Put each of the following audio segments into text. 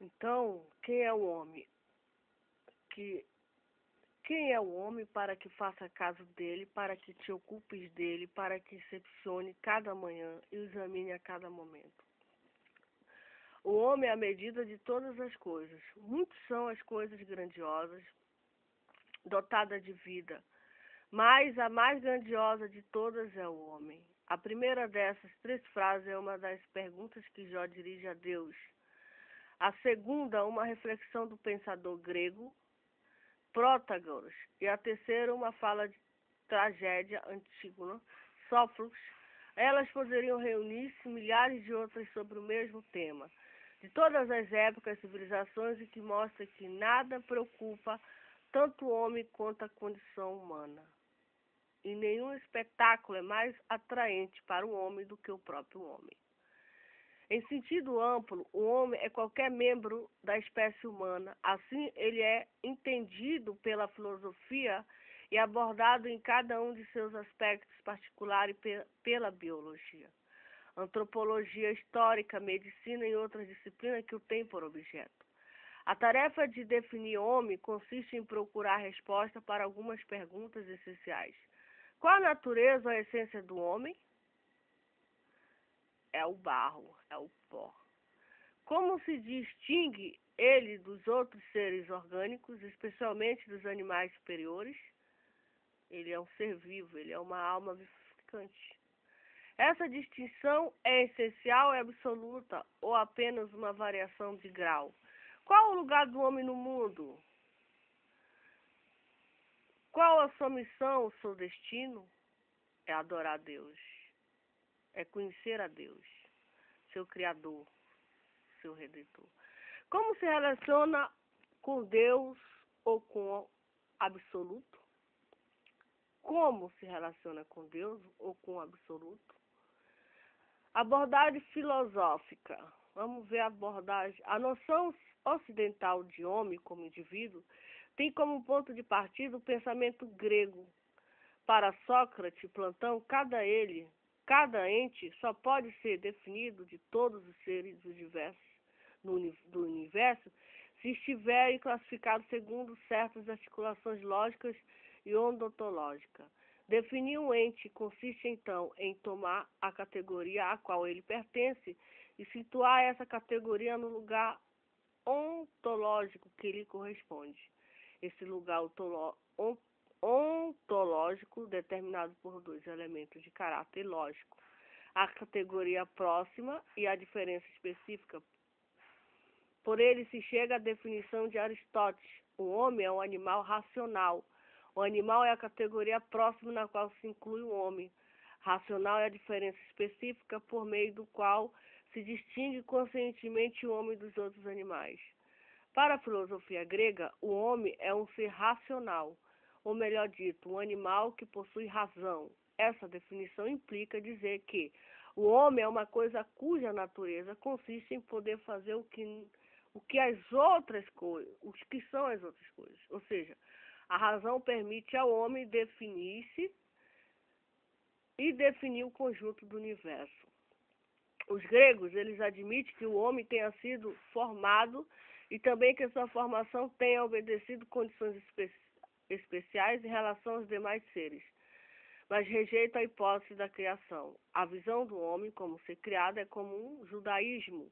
Então, quem é o homem? Que, quem é o homem para que faça caso dele, para que te ocupes dele, para que recepcione cada manhã e o examine a cada momento? O homem é a medida de todas as coisas. Muitas são as coisas grandiosas, dotadas de vida, mas a mais grandiosa de todas é o homem. A primeira dessas três frases é uma das perguntas que Jó dirige a Deus. A segunda, uma reflexão do pensador grego Protágoras. E a terceira, uma fala de tragédia Antígona, Sófocles. Elas poderiam reunir-se milhares de outras sobre o mesmo tema, de todas as épocas e civilizações, e que mostra que nada preocupa tanto o homem quanto a condição humana. E nenhum espetáculo é mais atraente para o homem do que o próprio homem. Em sentido amplo, o homem é qualquer membro da espécie humana. Assim, ele é entendido pela filosofia e abordado em cada um de seus aspectos particulares pela biologia, antropologia histórica, medicina e outras disciplinas que o têm por objeto. A tarefa de definir homem consiste em procurar resposta para algumas perguntas essenciais. Qual a natureza ou a essência do homem? É o barro, é o pó. Como se distingue ele dos outros seres orgânicos, especialmente dos animais superiores? Ele é um ser vivo, ele é uma alma vivificante. Essa distinção é essencial, é absoluta ou apenas uma variação de grau? Qual o lugar do homem no mundo? Qual a sua missão, o seu destino? É adorar a Deus, é conhecer a Deus, seu Criador, seu Redentor. Como se relaciona com Deus ou com o absoluto? Como se relaciona com Deus ou com o absoluto? Abordagem filosófica. Vamos ver a abordagem. A noção ocidental de homem como indivíduo tem como ponto de partida o pensamento grego. Para Sócrates e Platão, cada ente só pode ser definido de todos os seres do universo se estiver classificado segundo certas articulações lógicas e ontológicas. Definir um ente consiste, então, em tomar a categoria a qual ele pertence e situar essa categoria no lugar ontológico que lhe corresponde. Esse lugar ontológico determinado por dois elementos de caráter lógico, a categoria próxima e a diferença específica. Por ele se chega à definição de Aristóteles: o homem é um animal racional. O animal é a categoria próxima na qual se inclui o homem. Racional é a diferença específica por meio do qual se distingue conscientemente o homem dos outros animais. Para a filosofia grega, o homem é um ser racional, ou melhor dito, um animal que possui razão. Essa definição implica dizer que o homem é uma coisa cuja natureza consiste em poder fazer o que as outras coisas, o que são as outras coisas. Ou seja, a razão permite ao homem definir-se e definir o conjunto do universo. Os gregos, eles admitem que o homem tenha sido formado e também que sua formação tenha obedecido condições especiais em relação aos demais seres, mas rejeitam a hipótese da criação. A visão do homem como ser criado é comum ao judaísmo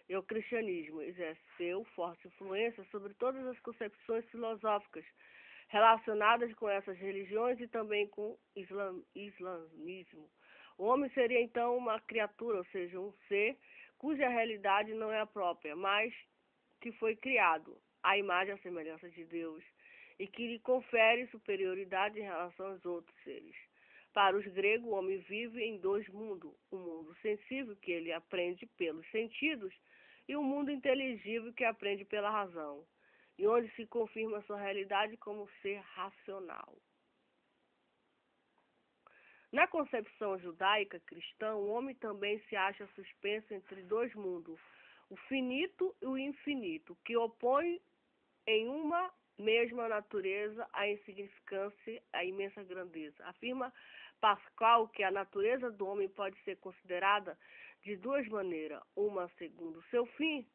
e o cristianismo, exerceu forte influência sobre todas as concepções filosóficas relacionadas com essas religiões e também com o islamismo. O homem seria então uma criatura, ou seja, um ser cuja realidade não é a própria, mas que foi criado à imagem e à semelhança de Deus e que lhe confere superioridade em relação aos outros seres. Para os gregos, o homem vive em dois mundos: o mundo sensível, que ele aprende pelos sentidos, e o mundo inteligível, que aprende pela razão, e onde se confirma sua realidade como ser racional. Na concepção judaica cristã, o homem também se acha suspenso entre dois mundos, o finito e o infinito, que opõem em uma mesma natureza a insignificância e a imensa grandeza. Afirma Pascal que a natureza do homem pode ser considerada de duas maneiras: uma segundo seu fim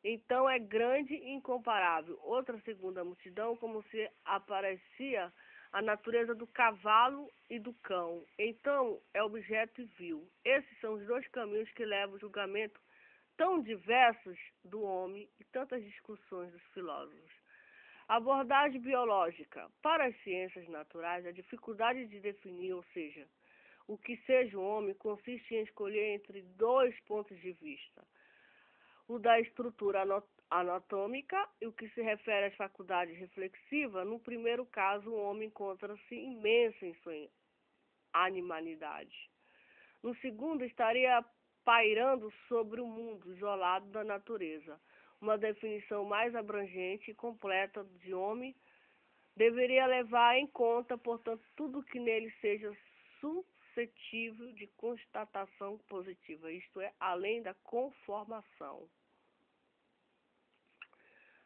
então é grande e incomparável. Outra segunda multidão, como se aparecia a natureza do cavalo e do cão. Então é objeto e vil. Esses são os dois caminhos que levam o julgamento tão diversos do homem e tantas discussões dos filósofos. Abordagem biológica. Para as ciências naturais, a dificuldade de definir, ou seja, o que seja o homem, consiste em escolher entre dois pontos de vista. O da estrutura anatômica e o que se refere às faculdades reflexivas. No primeiro caso, o homem encontra-se imenso em sua animalidade. No segundo, estaria pairando sobre o mundo isolado da natureza. Uma definição mais abrangente e completa de homem deveria levar em conta, portanto, tudo que nele seja suscetível de constatação positiva, isto é, além da conformação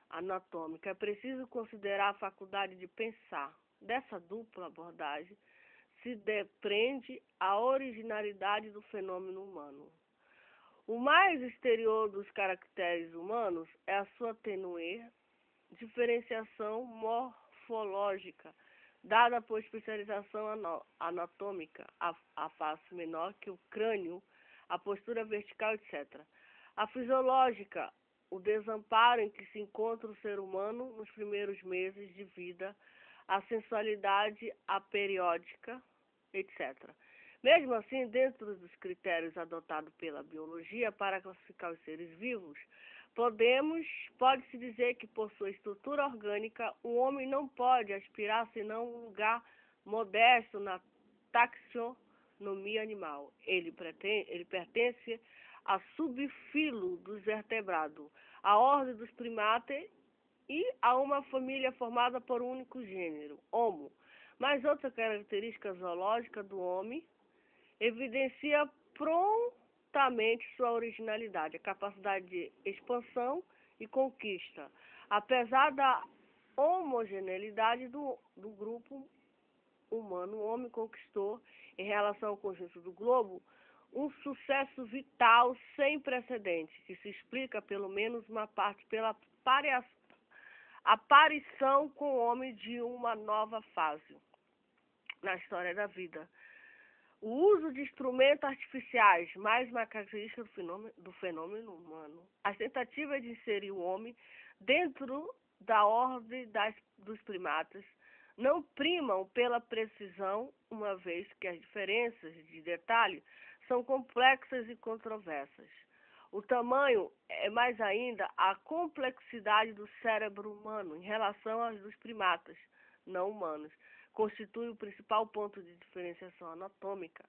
anatômica. É preciso considerar a faculdade de pensar. Dessa dupla abordagem se depreende a originalidade do fenômeno humano. O mais exterior dos caracteres humanos é a sua tenue diferenciação morfológica, dada por especialização anatômica, a face menor que o crânio, a postura vertical, etc. A fisiológica, o desamparo em que se encontra o ser humano nos primeiros meses de vida, a sensualidade aperiódica, etc. Mesmo assim, dentro dos critérios adotados pela biologia para classificar os seres vivos, pode-se dizer que por sua estrutura orgânica, o homem não pode aspirar senão um lugar modesto na taxonomia animal. Ele pertence a subfilo dos vertebrados, à ordem dos primatas e a uma família formada por um único gênero, Homo. Mas outra característica zoológica do homem evidencia prontamente sua originalidade, a capacidade de expansão e conquista. Apesar da homogeneidade do grupo humano, o homem conquistou, em relação ao conjunto do globo, um sucesso vital sem precedentes, que se explica, pelo menos uma parte, pela aparição com o homem de uma nova fase na história da vida. O uso de instrumentos artificiais, mais uma característica do fenômeno humano. As tentativas de inserir o homem dentro da ordem dos primatas não primam pela precisão, uma vez que as diferenças de detalhe são complexas e controversas. O tamanho é mais ainda a complexidade do cérebro humano em relação aos dos primatas não humanos. Constitui o principal ponto de diferenciação anatômica.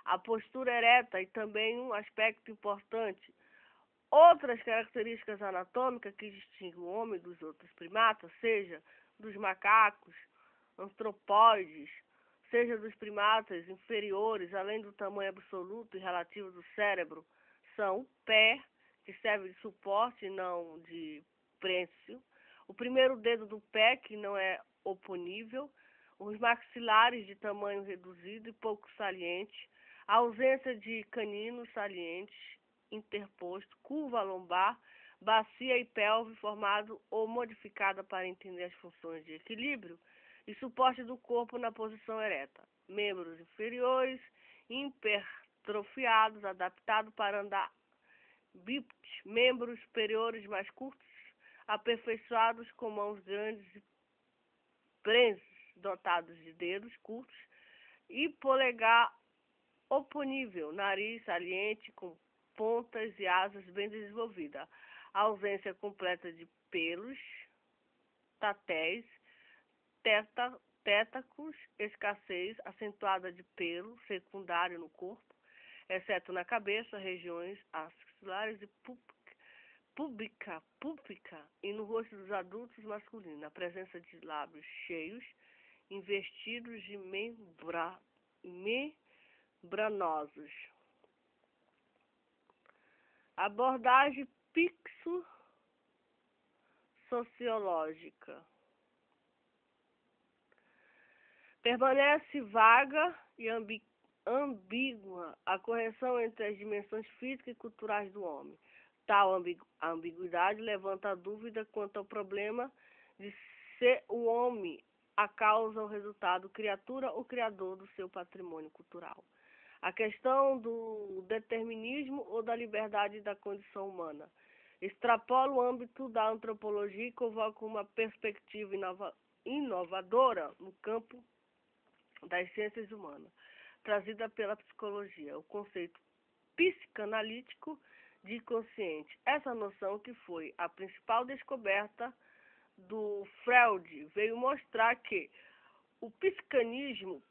A postura ereta e também um aspecto importante. Outras características anatômicas que distinguem o homem dos outros primatas, seja dos macacos, antropóides, seja dos primatas inferiores, além do tamanho absoluto e relativo do cérebro, são o pé, que serve de suporte e não de prêncio, o primeiro dedo do pé, que não é oponível, os maxilares de tamanho reduzido e pouco saliente, a ausência de caninos salientes interposto, curva lombar, bacia e pelve formado ou modificada para entender as funções de equilíbrio e suporte do corpo na posição ereta. Membros inferiores hipertrofiados, adaptados para andar bípede. Membros superiores mais curtos, aperfeiçoados com mãos grandes e prenses, dotados de dedos curtos e polegar oponível, nariz saliente com pontas e asas bem desenvolvidas, a ausência completa de pelos, tatéis, tétacos, escassez acentuada de pelo secundário no corpo, exceto na cabeça, regiões axilares e pública e no rosto dos adultos masculinos, a presença de lábios cheios, investidos de membranosos. Abordagem psicosociológica. Permanece vaga e ambígua a correção entre as dimensões físicas e culturais do homem. Tal ambiguidade levanta a dúvida quanto ao problema de ser o homem a causa ou resultado, criatura ou criador do seu patrimônio cultural. A questão do determinismo ou da liberdade da condição humana extrapola o âmbito da antropologia e convoca uma perspectiva inovadora no campo das ciências humanas, trazida pela psicologia, o conceito psicanalítico de consciente. Essa noção, que foi a principal descoberta do Freud, veio mostrar que o psiquinismo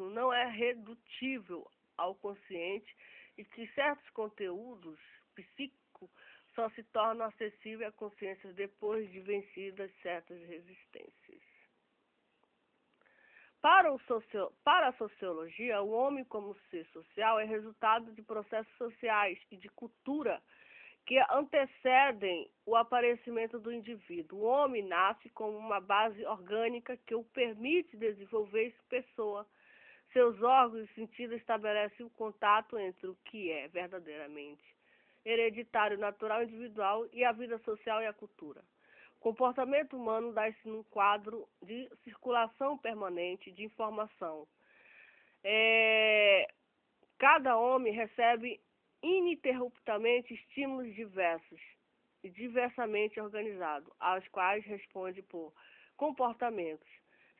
não é redutível ao consciente e que certos conteúdos psíquicos só se tornam acessíveis à consciência depois de vencidas certas resistências. Para a sociologia, o homem como ser social é resultado de processos sociais e de cultura que antecedem o aparecimento do indivíduo. O homem nasce como uma base orgânica que o permite desenvolver-se pessoa. Seus órgãos e sentidos estabelecem o contato entre o que é verdadeiramente hereditário, natural, individual e a vida social e a cultura. O comportamento humano dá-se num quadro de circulação permanente de informação. Cada homem recebe ininterruptamente estímulos diversos e diversamente organizados, aos quais responde por comportamentos.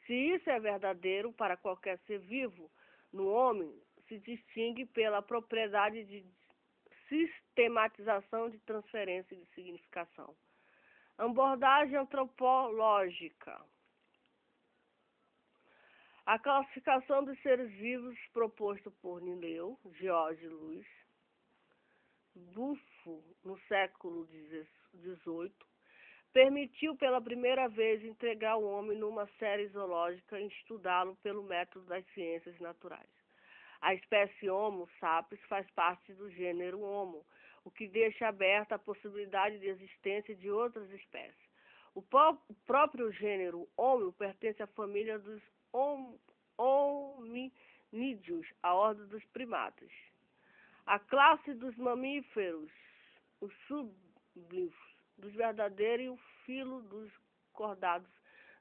Se isso é verdadeiro para qualquer ser vivo, no homem se distingue pela propriedade de sistematização de transferência de significação. Abordagem antropológica. A classificação dos seres vivos proposta por Nileu, George Lewis, Buffo, no século XVIII, permitiu pela primeira vez entregar o homem numa série zoológica e estudá-lo pelo método das ciências naturais. A espécie Homo sapiens faz parte do gênero Homo, o que deixa aberta a possibilidade de existência de outras espécies. O próprio gênero Homo pertence à família dos hominídeos, a ordem dos primatas. A classe dos mamíferos, os sublifos, dos verdadeiros e o filo dos cordados.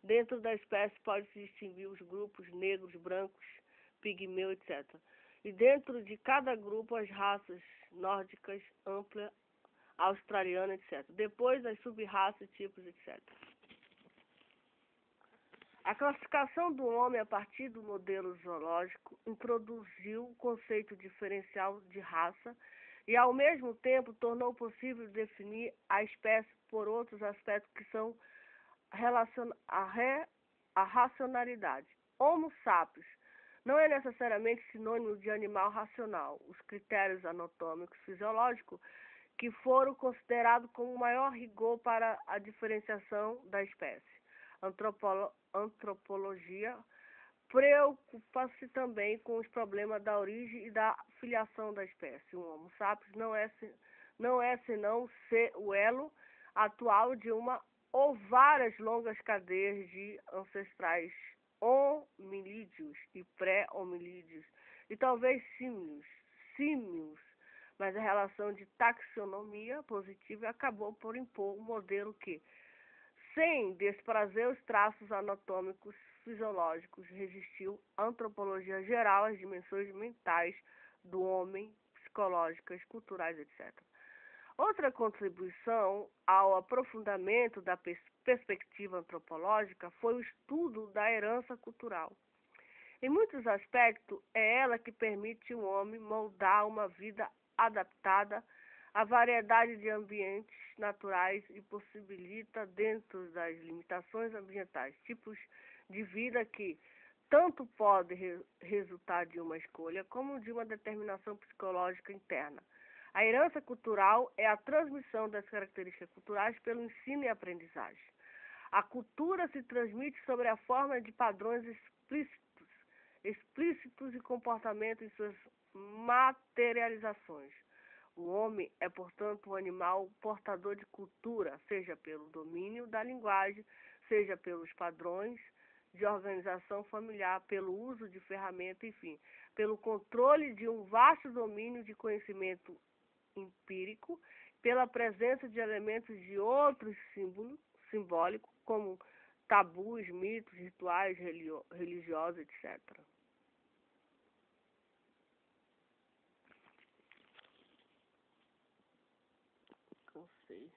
Dentro da espécie pode-se distinguir os grupos negros, brancos, pigmeu, etc. E dentro de cada grupo as raças nórdicas, ampla, australiana, etc. Depois as sub-raças, tipos, etc. A classificação do homem a partir do modelo zoológico introduziu o conceito diferencial de raça e, ao mesmo tempo, tornou possível definir a espécie por outros aspectos que são a racionalidade. Homo sapiens não é necessariamente sinônimo de animal racional. Os critérios anatômicos fisiológicos que foram considerados como maior rigor para a diferenciação da espécie. Antropologia preocupa-se também com os problemas da origem e da filiação da espécie. O Homo sapiens não é senão o elo atual de uma ou várias longas cadeias de ancestrais hominídeos e pré-hominídeos, e talvez símios, mas a relação de taxonomia positiva acabou por impor um modelo que, sem desprazer os traços anatômicos fisiológicos, resistiu à antropologia geral às dimensões mentais do homem, psicológicas, culturais, etc. Outra contribuição ao aprofundamento da perspectiva antropológica foi o estudo da herança cultural. Em muitos aspectos, é ela que permite ao homem moldar uma vida adaptada à variedade de ambientes naturais e possibilita, dentro das limitações ambientais, tipos de vida que tanto podem resultar de uma escolha como de uma determinação psicológica interna. A herança cultural é a transmissão das características culturais pelo ensino e aprendizagem. A cultura se transmite sobre a forma de padrões explícitos e comportamento em suas materializações. O homem é, portanto, um animal portador de cultura, seja pelo domínio da linguagem, seja pelos padrões de organização familiar, pelo uso de ferramentas, enfim, pelo controle de um vasto domínio de conhecimento empírico, pela presença de elementos de outros símbolos simbólicos, como tabus, mitos, rituais religiosos, etc. Cansei.